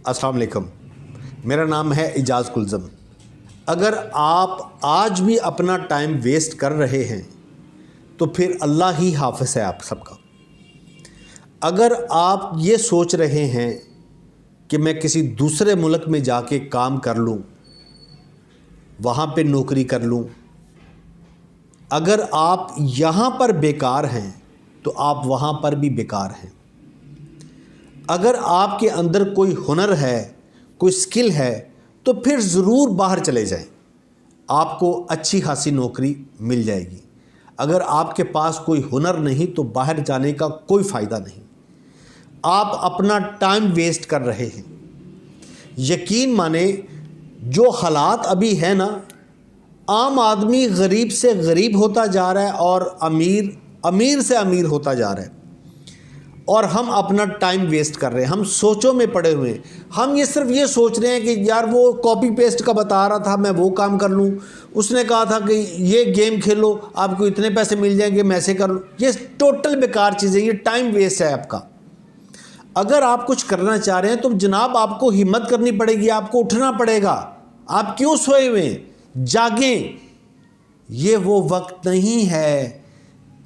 अस्सलाम वालेकुम। मेरा नाम है इजाज़ कुलज़म। अगर आप आज भी अपना टाइम वेस्ट कर रहे हैं तो फिर अल्लाह ही हाफ़िज़ है आप सबका। अगर आप ये सोच रहे हैं कि मैं किसी दूसरे मुल्क में जाके काम कर लूँ, वहाँ पे नौकरी कर लूँ, अगर आप यहाँ पर बेकार हैं तो आप वहाँ पर भी बेकार हैं। अगर आपके अंदर कोई हुनर है, कोई स्किल है, तो फिर ज़रूर बाहर चले जाएं, आपको अच्छी खासी नौकरी मिल जाएगी। अगर आपके पास कोई हुनर नहीं तो बाहर जाने का कोई फ़ायदा नहीं। आप अपना टाइम वेस्ट कर रहे हैं। यकीन माने जो हालात अभी है ना, आम आदमी गरीब से गरीब होता जा रहा है और अमीर से अमीर होता जा रहा है, और हम अपना टाइम वेस्ट कर रहे हैं। हम सोचों में पड़े हुए हैं। हम ये सिर्फ ये सोच रहे हैं कि यार वो कॉपी पेस्ट का बता रहा था, मैं वो काम कर लूँ, उसने कहा था कि ये गेम खेलो आपको इतने पैसे मिल जाएंगे, मैं ऐसे कर लूँ। ये टोटल बेकार चीज़ें, ये टाइम वेस्ट है आपका। अगर आप कुछ करना चाह रहे हैं तो जनाब आपको हिम्मत करनी पड़ेगी, आपको उठना पड़ेगा। आप क्यों सोए हुए हैं? जागें। ये वो वक्त नहीं है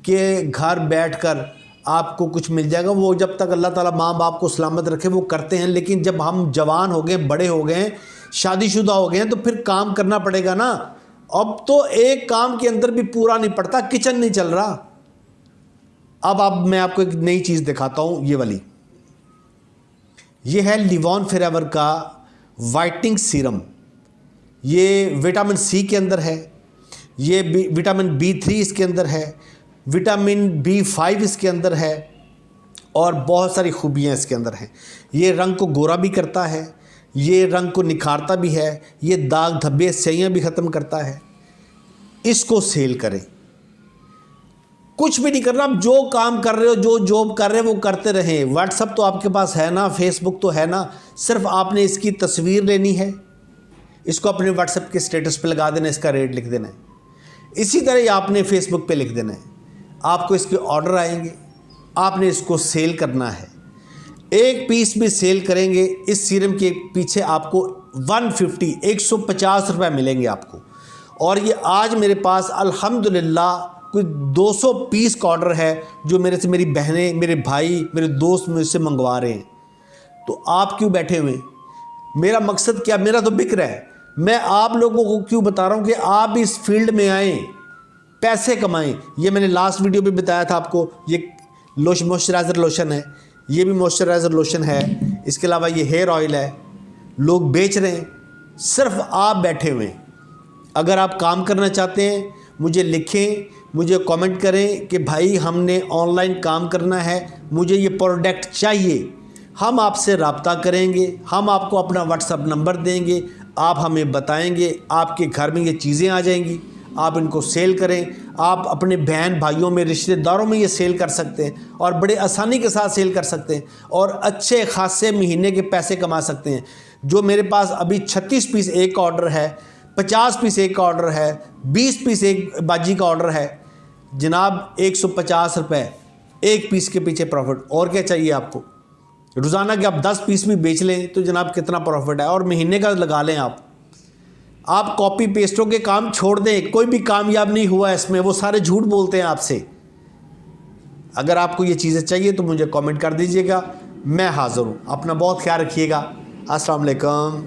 कि घर बैठकर आपको कुछ मिल जाएगा। वो जब तक अल्लाह ताला माँ बाप को सलामत रखे वो करते हैं, लेकिन जब हम जवान हो गए, बड़े हो गए, शादीशुदा हो गए हैं, तो फिर काम करना पड़ेगा ना। अब तो एक काम के अंदर भी पूरा नहीं पड़ता, किचन नहीं चल रहा। अब मैं आपको एक नई चीज़ दिखाता हूँ। ये वाली, ये है लिवॉन फॉरएवर का वाइटनिंग सीरम। ये विटामिन सी के अंदर है, ये विटामिन B3 इसके अंदर है, विटामिन B5 इसके अंदर है, और बहुत सारी खूबियाँ इसके अंदर हैं। ये रंग को गोरा भी करता है, ये रंग को निखारता भी है, ये दाग धब्बे स्याहियाँ भी ख़त्म करता है। इसको सेल करें। कुछ भी नहीं करना, आप जो काम कर रहे हो, जो जॉब कर रहे हो वो करते रहें। व्हाट्सअप तो आपके पास है ना, फेसबुक तो है ना, सिर्फ आपने इसकी तस्वीर लेनी है, इसको अपने व्हाट्सएप के स्टेटस पे लगा देना, इसका रेट लिख देना है। इसी तरह ही आपने फेसबुक पे लिख देना है। आपको इसके ऑर्डर आएंगे, आपने इसको सेल करना है। एक पीस भी सेल करेंगे, इस सीरम के पीछे आपको 150 रुपये मिलेंगे आपको। और ये आज मेरे पास अल्हम्दुलिल्लाह कोई 200 पीस का ऑर्डर है, जो मेरे से मेरी बहनें, मेरे भाई, मेरे दोस्त मुझसे मंगवा रहे हैं। तो आप क्यों बैठे हुए? मेरा मकसद क्या, मेरा तो बिक रहा है। मैं आप लोगों को क्यों बता रहा हूँ कि आप इस फील्ड में आएँ, पैसे कमाएं। ये मैंने लास्ट वीडियो में बताया था आपको। ये मॉइस्चराइज़र लोशन है, ये भी मॉइस्चराइज़र लोशन है। इसके अलावा ये हेयर ऑयल है, लोग बेच रहे हैं, सिर्फ आप बैठे हुए हैं। अगर आप काम करना चाहते हैं, मुझे लिखें, मुझे कमेंट करें कि भाई हमने ऑनलाइन काम करना है, मुझे ये प्रोडक्ट चाहिए। हम आपसे रब्ता करेंगे, हम आपको अपना व्हाट्सएप नंबर देंगे, आप हमें बताएंगे, आपके घर में ये चीज़ें आ जाएंगी, आप इनको सेल करें। आप अपने बहन भाइयों में, रिश्तेदारों में ये सेल कर सकते हैं, और बड़े आसानी के साथ सेल कर सकते हैं, और अच्छे खासे महीने के पैसे कमा सकते हैं। जो मेरे पास अभी 36 पीस एक का ऑर्डर है, 50 पीस एक का ऑर्डर है, 20 पीस एक बाजी का ऑर्डर है, जनाब 150 रुपये एक पीस के पीछे प्रॉफिट। और क्या चाहिए आपको? रोज़ाना के आप 10 पीस भी बेच लें तो जनाब कितना प्रॉफिट है, और महीने का लगा लें आप कॉपी पेस्टों के काम छोड़ दें। कोई भी कामयाब नहीं हुआ इसमें, वो सारे झूठ बोलते हैं आपसे। अगर आपको ये चीज़ें चाहिए तो मुझे कमेंट कर दीजिएगा, मैं हाज़िर हूँ। अपना बहुत ख्याल रखिएगा। अस्सलाम वालेकुम।